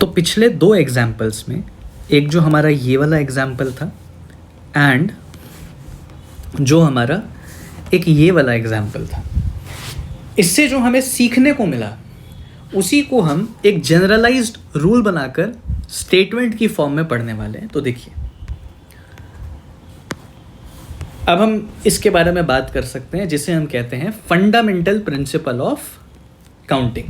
तो पिछले दो एग्जाम्पल्स में, एक जो हमारा ये वाला एग्जाम्पल था एंड जो हमारा एक ये वाला एग्जाम्पल था, इससे जो हमें सीखने को मिला उसी को हम एक जनरलाइज्ड रूल बनाकर स्टेटमेंट की फॉर्म में पढ़ने वाले हैं। तो देखिए, अब हम इसके बारे में बात कर सकते हैं जिसे हम कहते हैं फंडामेंटल प्रिंसिपल ऑफ काउंटिंग।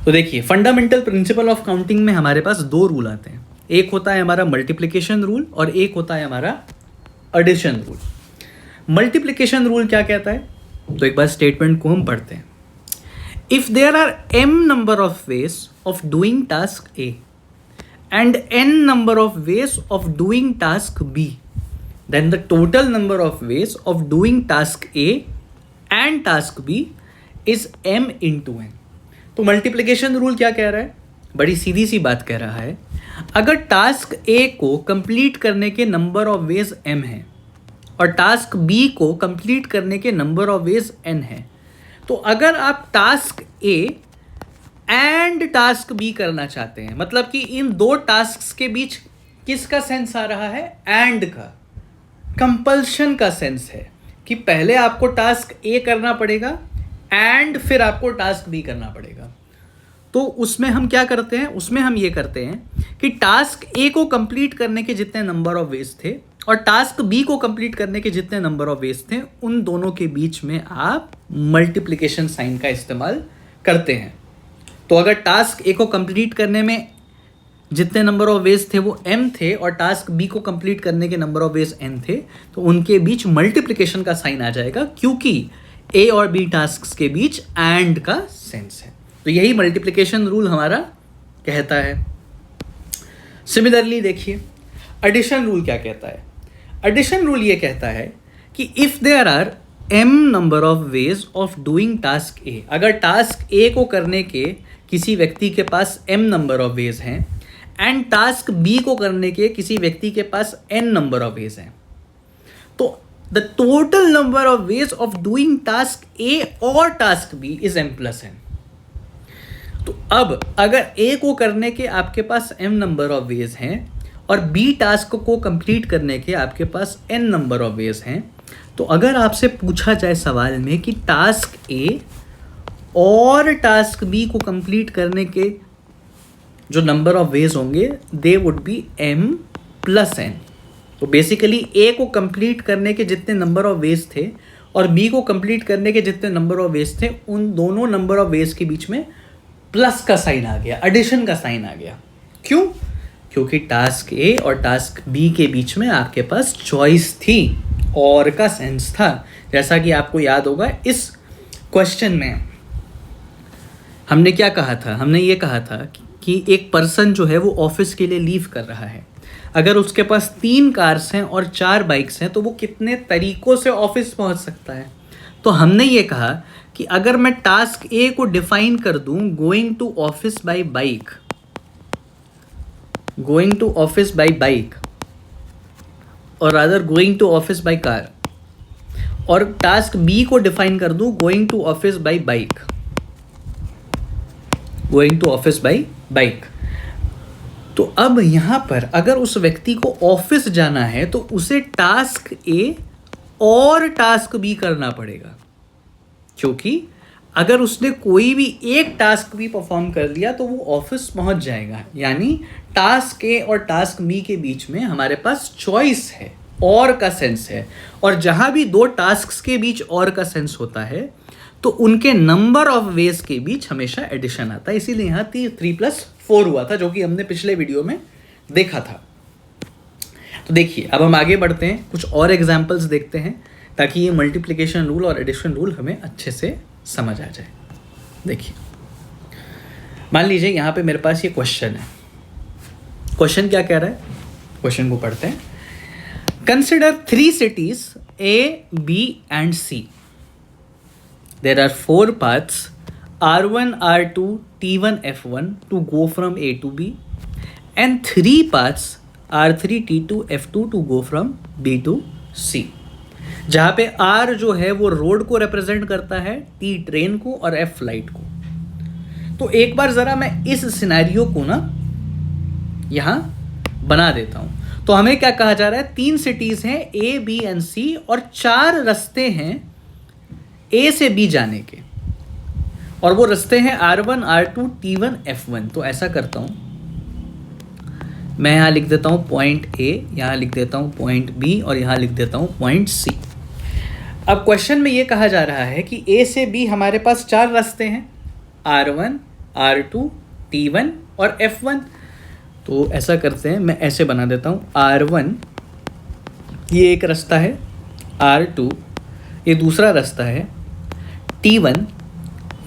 तो देखिए, फंडामेंटल प्रिंसिपल ऑफ काउंटिंग में हमारे पास दो रूल आते हैं। एक होता है हमारा मल्टीप्लिकेशन रूल और एक होता है हमारा एडिशन रूल। मल्टीप्लिकेशन रूल क्या कहता है, तो एक बार स्टेटमेंट को हम पढ़ते हैं। If there are m number of ways of doing task A and n number of ways of doing task B, then the total number of ways of doing task A and task B is m into n। तो multiplication rule क्या कह रहा है, बड़ी सीधी सी बात कह रहा है, अगर टास्क A को कंप्लीट करने के नंबर ऑफ वेज m है और टास्क B को कंप्लीट करने के नंबर ऑफ वेज n है, तो अगर आप task A and task B करना चाहते हैं, मतलब कि इन दो टास्क्स के बीच किसका सेंस आ रहा है, एंड का, कंपल्शन का सेंस है कि पहले आपको टास्क ए करना पड़ेगा एंड फिर आपको टास्क बी करना पड़ेगा। तो उसमें हम क्या करते हैं, उसमें हम ये करते हैं कि टास्क ए को कंप्लीट करने के जितने नंबर ऑफ वेज थे और टास्क बी को कंप्लीट करने के जितने नंबर ऑफ वेज थे, उन दोनों के बीच में आप मल्टीप्लिकेशन साइन का इस्तेमाल करते हैं। तो अगर टास्क ए को कंप्लीट करने में जितने नंबर ऑफ वेज थे वो m थे और टास्क बी को कंप्लीट करने के नंबर ऑफ वेज n थे, तो उनके बीच मल्टीप्लिकेशन का साइन आ जाएगा क्योंकि ए और बी टास्क्स के बीच एंड का सेंस है। तो यही मल्टीप्लिकेशन रूल हमारा कहता है। सिमिलरली देखिए, एडिशन रूल क्या कहता है। एडिशन रूल ये कहता है कि if there are m number of ways of doing task a, अगर टास्क ए को करने के किसी व्यक्ति के पास m नंबर ऑफ वेज हैं एंड टास्क बी को करने के किसी व्यक्ति के पास n नंबर ऑफ वेज हैं, तो the total number of ways of doing task a और task b is m plus n। तो अब अगर a को करने के आपके पास m नंबर ऑफ वेज हैं और b टास्क को कंप्लीट करने के आपके पास n नंबर ऑफ वेज हैं, तो अगर आपसे पूछा जाए सवाल में कि टास्क ए और टास्क बी को कंप्लीट करने के जो नंबर ऑफ वेज होंगे they would be m plus n। तो बेसिकली ए को कंप्लीट करने के जितने नंबर ऑफ वेज थे और बी को कंप्लीट करने के जितने नंबर ऑफ वेज थे, उन दोनों नंबर ऑफ वेज के बीच में प्लस का साइन आ गया, एडिशन का साइन आ गया। क्यों? क्योंकि टास्क ए और टास्क बी के बीच में आपके पास चॉइस थी और का सेंस था। जैसा कि आपको याद होगा, इस क्वेश्चन में हमने क्या कहा था, हमने ये कहा था कि एक पर्सन जो है वो ऑफिस के लिए लीव कर रहा है, अगर उसके पास 3 कार्स हैं और 4 बाइक्स हैं तो वो कितने तरीकों से ऑफिस पहुंच सकता है। तो हमने ये कहा कि अगर मैं टास्क ए को डिफाइन कर दूं going to office by bike, going to office by bike और other going to office by car, और टास्क बी को डिफाइन कर दूं going to office by bike, going to office by bike, तो अब यहां पर अगर उस व्यक्ति को ऑफिस जाना है तो उसे टास्क ए और टास्क बी करना पड़ेगा, क्योंकि अगर उसने कोई भी एक टास्क भी परफॉर्म कर लिया तो वो ऑफिस पहुंच जाएगा। यानी टास्क ए और टास्क बी के बीच में हमारे पास चॉइस है, और का सेंस है, और जहां भी दो टास्क्स के बीच और का सेंस होता है तो उनके नंबर ऑफ वेज के बीच हमेशा एडिशन आता है। इसीलिए यहाँ 3+4 हुआ था, जो कि हमने पिछले वीडियो में देखा था। तो देखिए, अब हम आगे बढ़ते हैं, कुछ और एग्जाम्पल्स देखते हैं ताकि ये मल्टीप्लिकेशन रूल और एडिशन रूल हमें अच्छे से समझ आ जाए। देखिए, मान लीजिए यहाँ पे मेरे पास ये क्वेश्चन है। क्वेश्चन क्या कह रहा है, क्वेश्चन को पढ़ते हैं। Consider 3 cities A, B and C. There are 4 paths R1, R2, T1, F1 to go from A to B, and 3 paths R3, T2, F2 to go from B to C. जहाँ पे R जो है वो road को represent करता है, T train को और F फ्लाइट को। तो एक बार ज़रा मैं इस सिनेरियो को ना यहाँ बना देता हूँ। तो हमें क्या कहा जा रहा है, 3 सिटीज़ हैं A, B एंड C और 4 रास्ते हैं A से B जाने के, और वो रास्ते हैं R1, R2, T1, F1। तो ऐसा करता हूँ, मैं यहाँ लिख देता हूँ पॉइंट A, यहाँ लिख देता हूँ पॉइंट B और यहाँ लिख देता हूँ पॉइंट C। अब क्वेश्चन में ये कहा जा रहा है कि A से B हमारे पास 4 रास्ते हैं, R1, R2, T1 और F1। तो ऐसा करते हैं, मैं ऐसे बना देता हूँ, R1 ये एक रास्ता है, R2 ये दूसरा रास्ता है, T1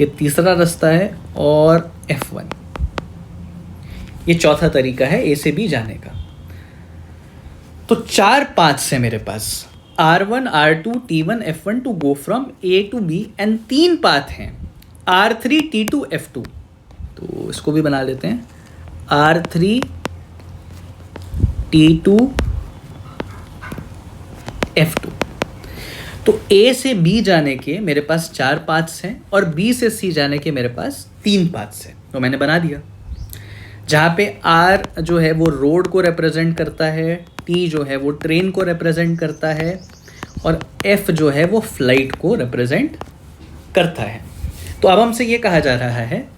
ये तीसरा रास्ता है और F1 ये चौथा तरीका है A से B जाने का। तो 4 पाथ्स है मेरे पास, R1, R2, T1, F1 to go from A to B and 3 path हैं R3, T2, F2। तो इसको भी बना लेते हैं, R3, T2, F2। तो A से B जाने के मेरे पास 4 पाथ्स हैं और B से C जाने के मेरे पास 3 पाथ्स हैं। तो मैंने बना दिया, जहाँ पे R जो है वो रोड को रिप्रेजेंट करता है, T जो है वो ट्रेन को रिप्रेजेंट करता है और F जो है वो फ्लाइट को रिप्रेजेंट करता है। तो अब हमसे ये कहा जा रहा है,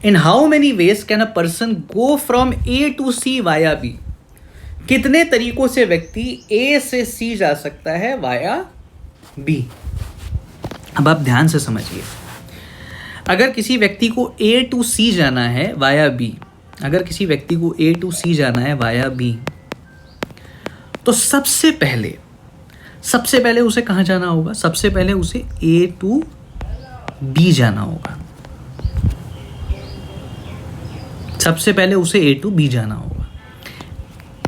in how many ways can a person go from A to C via B। कितने तरीकों से व्यक्ति A से C जा सकता है वाया B। अब आप ध्यान से समझिए, अगर किसी व्यक्ति को A टू C जाना है वाया B, अगर किसी व्यक्ति को A टू C जाना है वाया B, तो सबसे पहले उसे कहाँ जाना होगा? सबसे पहले उसे A टू B जाना होगा। सबसे पहले उसे A टू B जाना होगा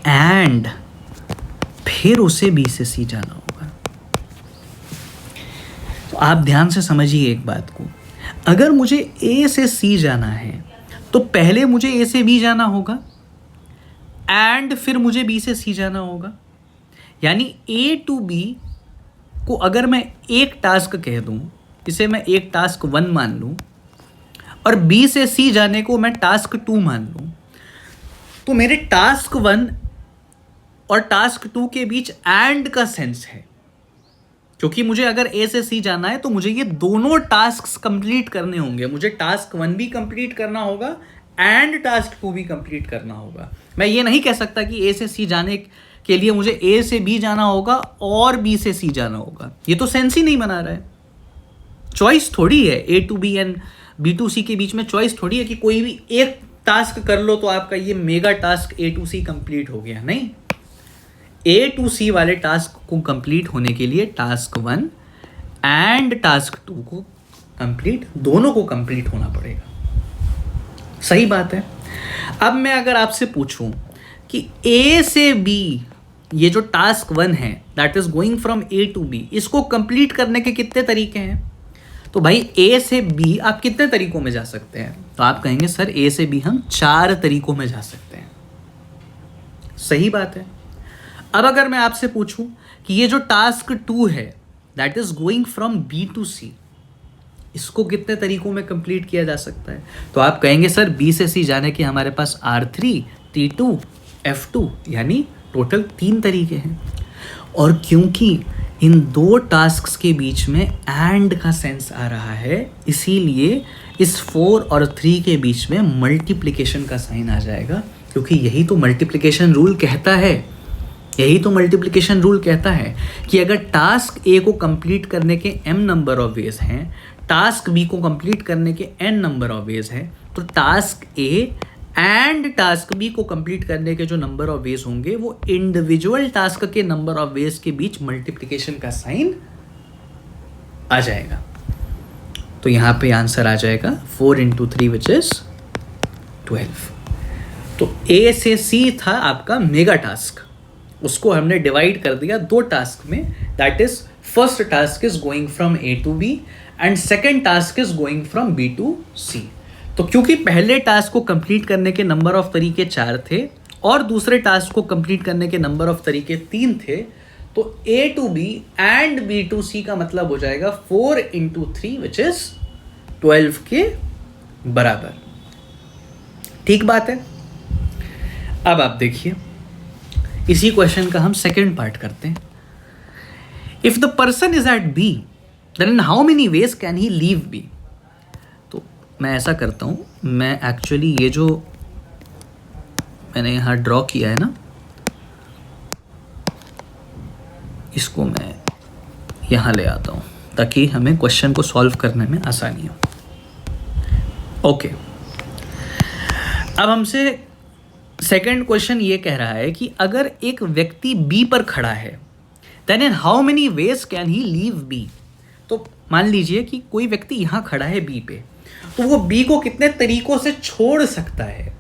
एंड फिर उसे B से C जाना होगा। तो आप ध्यान से समझिए एक बात को, अगर मुझे A से C जाना है तो पहले मुझे A से B जाना होगा एंड फिर मुझे B से C जाना होगा। यानी A टू B को अगर मैं एक टास्क कह दूं, इसे मैं एक टास्क 1 मान लूं और B से C जाने को मैं टास्क 2 मान लूं, तो मेरे टास्क 1 और टास्क 2 के बीच एंड का सेंस है, क्योंकि मुझे अगर A से C जाना है तो मुझे ये दोनों टास्क कंप्लीट करने होंगे। मुझे टास्क 1 भी कंप्लीट करना होगा एंड टास्क 2 भी कंप्लीट करना होगा। मैं ये नहीं कह सकता कि A से C जाने के लिए मुझे A से B जाना होगा और B से C जाना होगा, ये तो सेंस ही नहीं बना रहा है। चॉइस थोड़ी है A to B and B to C के बीच में, चॉइस थोड़ी है कि कोई भी एक टास्क कर लो तो आपका ये mega task A to C complete हो गया। नहीं, A टू C वाले टास्क को कंप्लीट होने के लिए टास्क 1 एंड टास्क 2 को कंप्लीट, दोनों को कंप्लीट होना पड़ेगा। सही बात है। अब मैं अगर आपसे पूछूं कि A से B ये जो टास्क 1 है that is going from A to B, इसको कंप्लीट करने के कितने तरीके हैं? तो भाई A से B आप कितने तरीकों में जा सकते हैं? तो आप कहेंगे सर A से B हम 4 तरीकों में जा सकते हैं। सही बात है। अब अगर मैं आपसे पूछूं कि ये जो टास्क 2 है that is going from B to C, इसको कितने तरीकों में कंप्लीट किया जा सकता है? तो आप कहेंगे सर B से C जाने के हमारे पास R3, T2, F2 यानी टोटल 3 तरीके हैं। और क्योंकि इन 2 टास्क्स के बीच में एंड का सेंस आ रहा है, इसीलिए इस 4 और 3 के बीच में मल्टीप्लिकेशन का साइन आ जाएगा, क्योंकि यही तो मल्टीप्लिकेशन रूल कहता है। यही तो मल्टीप्लिकेशन रूल कहता है कि अगर टास्क A को कंप्लीट करने के m नंबर ऑफ वेज हैं, टास्क B को कंप्लीट करने के n नंबर ऑफ वेज हैं, तो task A and task B को कंप्लीट करने के जो नंबर ऑफ वेज होंगे वो इंडिविजुअल टास्क के नंबर ऑफ वेज के बीच मल्टीप्लिकेशन का साइन आ जाएगा। तो यहाँ पे आंसर आ जाएगा 4 into 3 विच इज 12। तो A से C था आपका मेगा टास्क, उसको हमने डिवाइड कर दिया 2 टास्क में। That is first task is going from A to B and second task is going from B to C। तो क्योंकि पहले टास्क को कंप्लीट करने के नंबर ऑफ तरीके 4 थे और दूसरे टास्क को कंप्लीट करने के नंबर ऑफ तरीके 3 थे, तो A to B and B to C का मतलब हो जाएगा 4 into 3 विच इज 12 के बराबर। ठीक बात है। अब आप देखिए, इसी क्वेश्चन का हम सेकंड पार्ट करते हैं। If the person is at B then in how many ways can he leave B. तो मैं ऐसा करता हूं, मैं एक्चुअली ये जो मैंने यहां ड्रॉ किया है ना, इसको मैं यहां ले आता हूं ताकि हमें क्वेश्चन को सॉल्व करने में आसानी हो। ओके, अब हमसे सेकंड क्वेश्चन ये कह रहा है कि अगर एक व्यक्ति बी पर खड़ा है then in how many ways can he leave B. तो मान लीजिए कि कोई व्यक्ति यहां खड़ा है बी पे, तो वो बी को कितने तरीकों से छोड़ सकता है।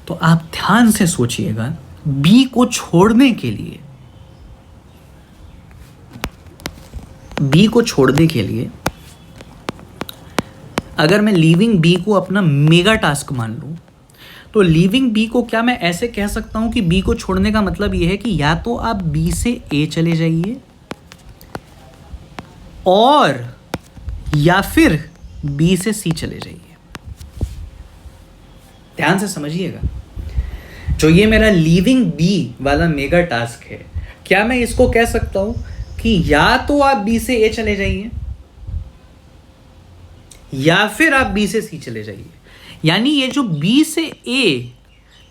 तो आप ध्यान से सोचिएगा, बी को छोड़ने के लिए, बी को छोड़ने के लिए अगर मैं लीविंग बी को अपना मेगा टास्क मान लूं, तो लीविंग बी को क्या मैं ऐसे कह सकता हूं कि बी को छोड़ने का मतलब यह है कि या तो आप बी से ए चले जाइए और या फिर बी से सी चले जाइए। ध्यान से समझिएगा, जो ये मेरा लीविंग बी वाला मेगा टास्क है, क्या मैं इसको कह सकता हूं कि या तो आप बी से ए चले जाइए या फिर आप बी से सी चले जाइए। यानी ये जो बी से ए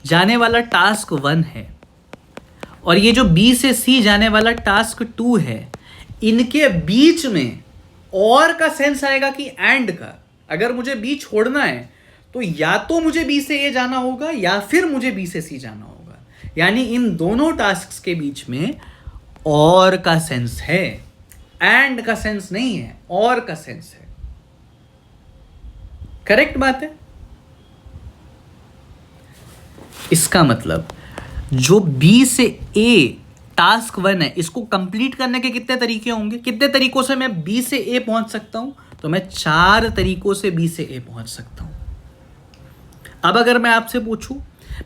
जाने वाला टास्क 1 है और ये जो बी से सी जाने वाला टास्क 2 है, इनके बीच में और का सेंस आएगा कि एंड का। अगर मुझे बी छोड़ना है तो या तो मुझे बी से ए जाना होगा या फिर मुझे बी से सी जाना होगा। यानी इन दोनों टास्क्स के बीच में और का सेंस है, एंड का सेंस नहीं है, और का सेंस है। करेक्ट बात है। इसका मतलब जो बी से ए टास्क 1 है, इसको कंप्लीट करने के कितने तरीके होंगे? कितने तरीकों से मैं बी से ए पहुंच सकता हूं? तो मैं 4 तरीकों से बी से ए पहुंच सकता हूं। अब अगर मैं आपसे पूछूं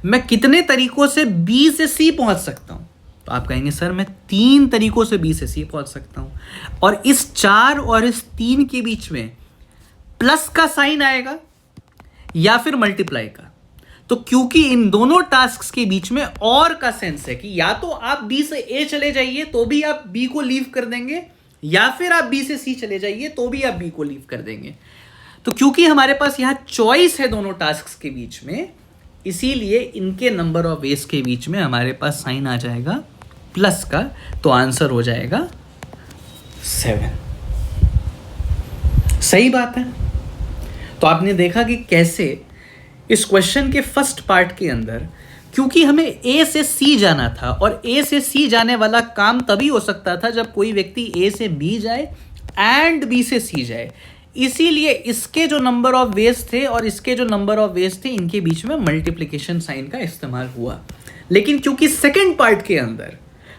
मैं कितने तरीकों से बी से सी पहुंच सकता हूं, तो आप कहेंगे सर मैं 3 तरीकों से बी से सी पहुंच सकता हूं। और इस 4 और इस 3 के बीच में प्लस का साइन आएगा या फिर मल्टीप्लाई का। तो क्योंकि इन दोनों टास्क्स के बीच में और का सेंस है कि या तो आप बी से ए चले जाइए तो भी आप बी को लीव कर देंगे, या फिर आप बी से सी चले जाइए तो भी आप बी को लीव कर देंगे। तो क्योंकि हमारे पास यहां चॉइस है दोनों टास्क्स के बीच में, इसीलिए इनके नंबर ऑफ वेज के बीच में हमारे पास साइन आ जाएगा प्लस का। तो आंसर हो जाएगा 7। सही बात है। तो आपने देखा कि कैसे इस क्वेश्चन के फर्स्ट पार्ट के अंदर, क्योंकि हमें ए से सी जाना था और ए से सी जाने वाला काम तभी हो सकता था जब कोई व्यक्ति ए से बी जाए एंड बी से सी जाए, इसीलिए इसके जो नंबर ऑफ वेज थे और इसके जो नंबर ऑफ वेज थे, इनके बीच में मल्टीप्लिकेशन साइन का इस्तेमाल हुआ। लेकिन क्योंकि सेकेंड पार्ट के अंदर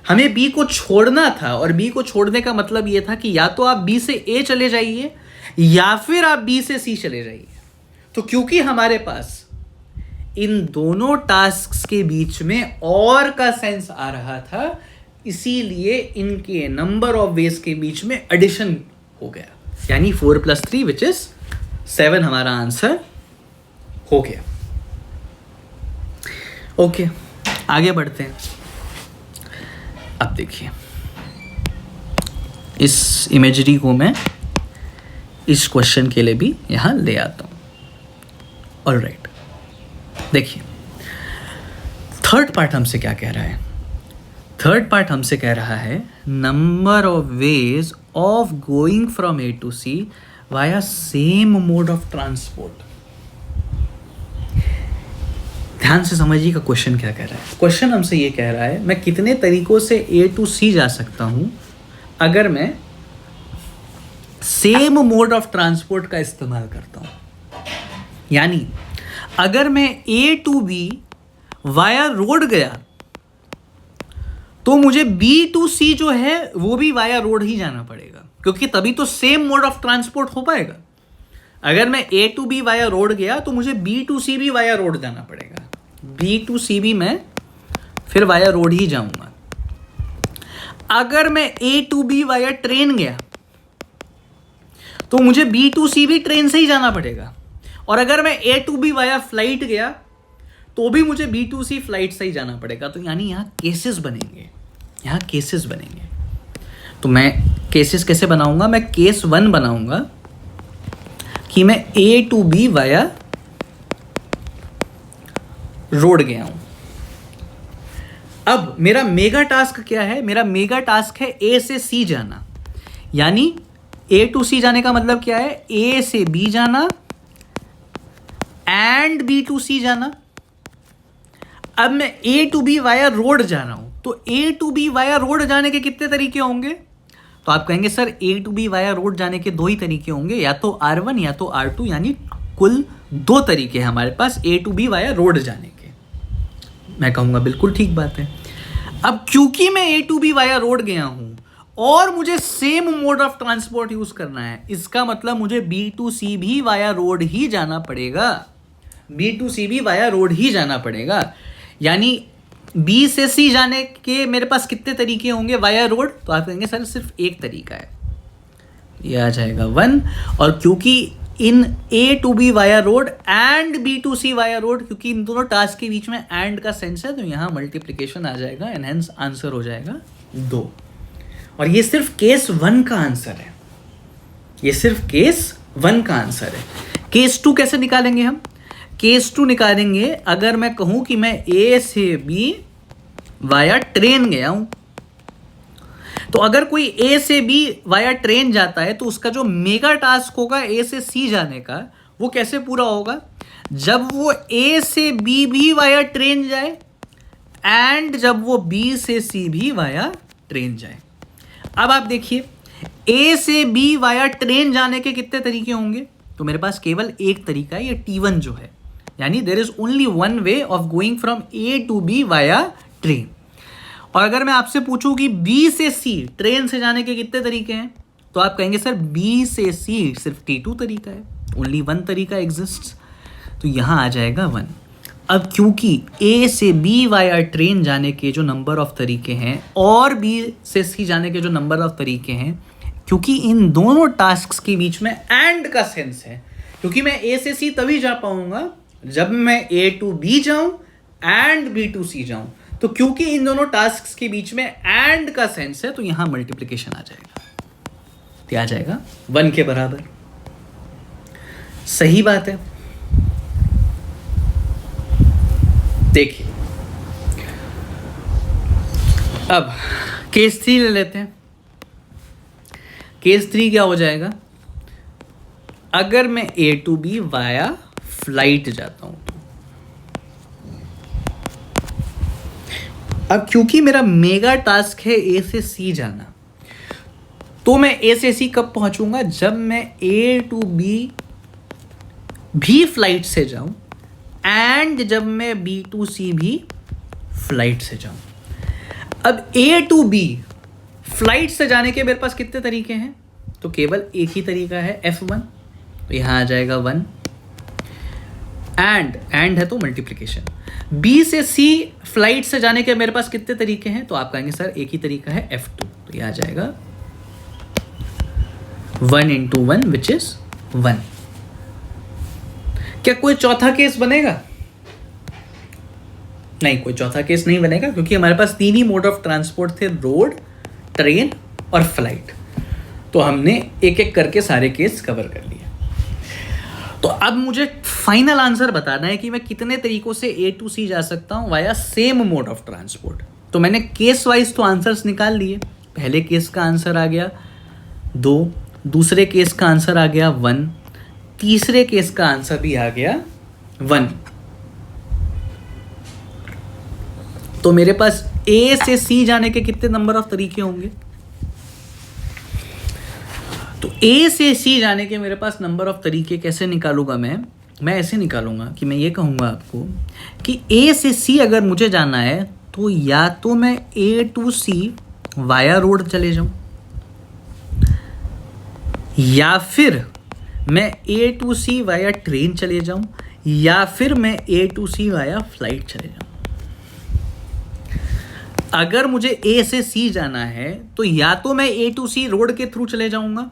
हमें बी को छोड़ना था, और बी को छोड़ने का मतलब यह था कि या तो आप बी से ए चले जाइए या फिर आप बी से सी चले जाइए। तो क्योंकि हमारे पास इन दोनों टास्क्स के बीच में और का सेंस आ रहा था, इसीलिए इनके नंबर ऑफ वेज के बीच में एडिशन हो गया, यानी 4 + 3 विच इज 7 हमारा आंसर हो गया। ओके, आगे बढ़ते हैं। अब देखिए, इस इमेजरी को मैं इस क्वेश्चन के लिए भी यहां ले आता हूं। ऑलराइट, देखिए थर्ड पार्ट हमसे क्या कह रहा है। थर्ड पार्ट हमसे कह रहा है number of ways of going from A to C via same mode of transport. ध्यान से समझिएगा क्वेश्चन क्या कह रहा है। क्वेश्चन हमसे ये कह रहा है मैं कितने तरीकों से ए टू सी जा सकता हूं अगर मैं सेम मोड ऑफ ट्रांसपोर्ट का इस्तेमाल करता हूं। यानी अगर मैं ए टू बी वाया रोड गया तो मुझे बी टू सी जो है वो भी वाया रोड ही जाना पड़ेगा, क्योंकि तभी तो सेम मोड ऑफ ट्रांसपोर्ट हो पाएगा। अगर मैं ए टू बी वाया रोड गया तो मुझे बी टू सी भी वाया रोड जाना पड़ेगा, बी टू सी भी मैं फिर वाया रोड ही जाऊंगा। अगर मैं ए टू बी वाया ट्रेन गया तो मुझे बी टू सी भी ट्रेन से ही जाना पड़ेगा। और अगर मैं ए टू बी वाया फ्लाइट गया तो भी मुझे B2C फ्लाइट से ही जाना पड़ेगा। तो यानी यहाँ केसेस बनेंगे, यहाँ केसेस बनेंगे। तो मैं केसेस कैसे बनाऊंगा? मैं केस 1 बनाऊंगा कि मैं A to B via road गया हूं। अब मेरा मेगा टास्क क्या है? मेरा मेगा टास्क है A से C जाना। यानी A to C जाने का मतलब क्या है? A से B जाना एंड B to C जाना। अब मैं A to B via road जा रहा हूं, तो A to B via road जाने के कितने तरीके होंगे? तो आप कहेंगे sir A to B via road जाने के 2 ही तरीके होंगे, या तो R1 या तो R2, यानी कुल 2 तरीके हैं हमारे पास A to B via road जाने के। मैं कहूँगा बिल्कुल ठीक बात है। अब क्योंकि मैं A to B via road गया हूँ और मुझे same mode of transport use करना है, इसका मतलब मुझे B to C भी वाया रोड ही जाना पड़ेगा। B to C भी वाया रोड ही जाना पड़ेगा। यानी B से C जाने के मेरे पास कितने तरीके होंगे वाया रोड? तो आप कहेंगे सर सिर्फ एक तरीका है, ये आ जाएगा 1। और क्योंकि इन A to B via road and B to C via road, क्योंकि इन दोनों टास्क के बीच में एंड का सेंस है, तो यहाँ मल्टीप्लिकेशन आ जाएगा एंड हेंस आंसर हो जाएगा 2। और ये सिर्फ केस 1 का आंसर है, ये सिर्फ केस 1 का आंसर है। केस 2 कैसे निकालेंगे हम? केस 2 निकालेंगे अगर मैं कहूं कि मैं A से B वाया ट्रेन गया हूं। तो अगर कोई A से B वाया ट्रेन जाता है तो उसका जो मेगा टास्क होगा A से C जाने का, वो कैसे पूरा होगा? जब वो A से B भी वाया ट्रेन जाए एंड जब वो B से C भी वाया ट्रेन जाए। अब आप देखिए A से B वाया ट्रेन जाने के कितने तरीके होंगे? तो मेरे पास केवल एक तरीका है, ये T1 जो है, यानी there is only one way of going from A to B via train. और अगर मैं आपसे पूछूं कि B से C ट्रेन से जाने के कितने तरीके हैं, तो आप कहेंगे सर B से C सिर्फ T2 तरीका है, ओनली 1 तरीका एग्जिस्ट। तो यहाँ आ जाएगा 1। अब क्योंकि A से B वाया ट्रेन जाने के जो नंबर ऑफ तरीके हैं और B से C जाने के जो नंबर ऑफ तरीके हैं, क्योंकि इन दोनों टास्क्स के बीच में एंड का सेंस है, क्योंकि मैं A से C तभी जा पाऊंगा जब मैं A to B जाऊं एंड B to C जाऊं। तो क्योंकि इन दोनों टास्क्स के बीच में एंड का सेंस है, तो यहां मल्टीप्लिकेशन आ जाएगा, तो आ जाएगा 1 के बराबर। सही बात है। देखिए अब केस 3 ले लेते हैं। केस 3 क्या हो जाएगा? अगर मैं A to B via flight जाता हूं, अब क्योंकि मेरा मेगा टास्क है A से C जाना, तो मैं A से C कब पहुंचूंगा? जब मैं A to B भी फ्लाइट से जाऊं एंड जब मैं B to C भी फ्लाइट से जाऊं। अब A to B फ्लाइट से जाने के मेरे पास कितने तरीके हैं? तो केवल एक ही तरीका है, F1। तो यहां आ जाएगा 1 एंड है तो मल्टीप्लिकेशन। B से C फ्लाइट से जाने के मेरे पास कितने तरीके हैं? तो आप कहेंगे सर एक ही तरीका है, F2। तो यह आ जाएगा 1 into 1 विच इज 1। क्या कोई चौथा केस बनेगा? नहीं, कोई चौथा केस नहीं बनेगा, क्योंकि हमारे पास 3 ही मोड ऑफ ट्रांसपोर्ट थे, रोड, ट्रेन और फ्लाइट। तो हमने एक एक करके सारे केस कवर कर लिए। तो अब मुझे फाइनल आंसर बताना है कि मैं कितने तरीकों से A to C जा सकता हूं via same mode of transport. तो मैंने केस वाइज तो आंसर्स निकाल लिए। पहले केस का आंसर आ गया 2, दूसरे केस का आंसर आ गया 1, तीसरे केस का आंसर भी आ गया 1। तो मेरे पास A से C जाने के कितने नंबर ऑफ तरीके होंगे? तो A से C जाने के मेरे पास नंबर ऑफ तरीके कैसे निकालूंगा मैं ऐसे निकालूंगा कि मैं ये कहूँगा आपको कि A से C अगर मुझे जाना है तो या तो मैं A to C via road चले जाऊं, या फिर मैं A to C via train चले जाऊं, या फिर मैं A to C via flight चले जाऊं। अगर मुझे A से C जाना है तो या तो मैं A to C रोड के थ्रू चले जाऊंगा,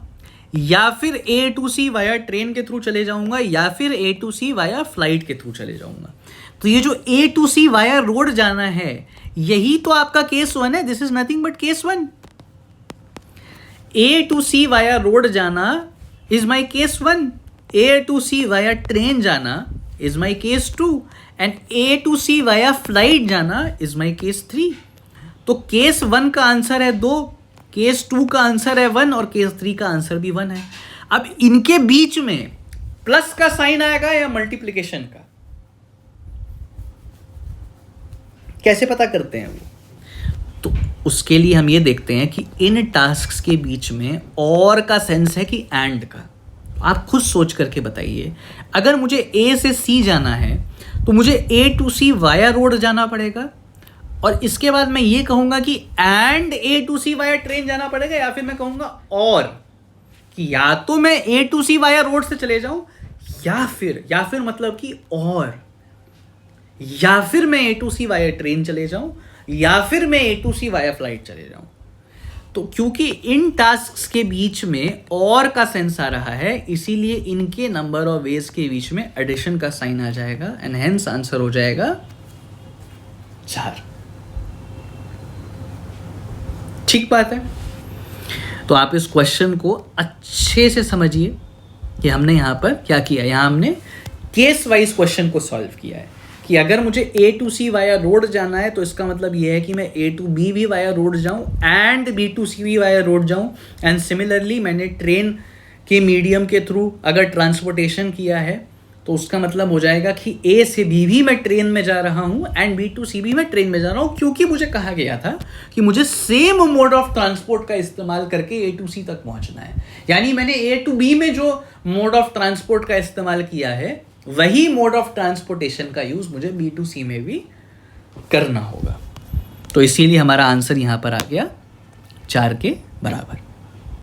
या फिर A to C via train के थ्रू चले जाऊंगा, या फिर A to C via flight के थ्रू चले जाऊंगा। तो ये जो A to C via road जाना है, यही तो आपका केस 1 है. This is nothing but case 1. A to C via road जाना is my case 1. A to C via train जाना is my case 2. And A to C via flight जाना is my case 3. तो case 1 का answer है 2, case 2 का answer है 1 और case 3 का आंसर भी 1 है. अब इनके बीच में प्लस का साइन आएगा या मल्टीप्लिकेशन का, कैसे पता करते हैं वो? तो उसके लिए हम ये देखते हैं कि इन टास्क्स के बीच में और का सेंस है कि एंड का. आप खुद सोच करके बताइए, अगर मुझे A से C जाना है तो मुझे A to C via road जाना पड़ेगा, और इसके बाद मैं ये कहूंगा कि and A to C via train जाना पड़ेगा, या फिर मैं कहूंगा और कि या तो मैं A to C via road से चले जाऊं, या फिर मतलब कि और, या फिर मैं A to C via train चले जाऊं, या फिर मैं A to C via flight चले जाऊं. तो क्योंकि इन टास्क्स के बीच में और का सेंस आ रहा है, इसीलिए इनके नंबर ऑफ वेज के बीच में एडिशन का साइन आ जाएगा, एंड हेंस आंसर हो जाएगा 4. ठीक बात है. तो आप इस क्वेश्चन को अच्छे से समझिए कि हमने यहां पर क्या किया. यहां हमने केस वाइज क्वेश्चन को सॉल्व किया है कि अगर मुझे A to C via road जाना है तो इसका मतलब यह है कि मैं A to B भी वाया रोड जाऊं एंड B to C भी वाया रोड जाऊं. एंड सिमिलरली मैंने ट्रेन के मीडियम के थ्रू अगर ट्रांसपोर्टेशन किया है तो उसका मतलब हो जाएगा कि A से B भी मैं ट्रेन में जा रहा हूं एंड B to C भी मैं ट्रेन में जा रहा हूं, क्योंकि मुझे कहा गया था कि मुझे सेम मोड ऑफ ट्रांसपोर्ट का इस्तेमाल करके A to C तक पहुंचना है. यानी मैंने A to B में जो मोड ऑफ ट्रांसपोर्ट का इस्तेमाल किया है, वही मोड ऑफ ट्रांसपोर्टेशन का यूज मुझे B to C में भी करना होगा. तो इसीलिए हमारा आंसर यहां पर आ गया 4 के बराबर.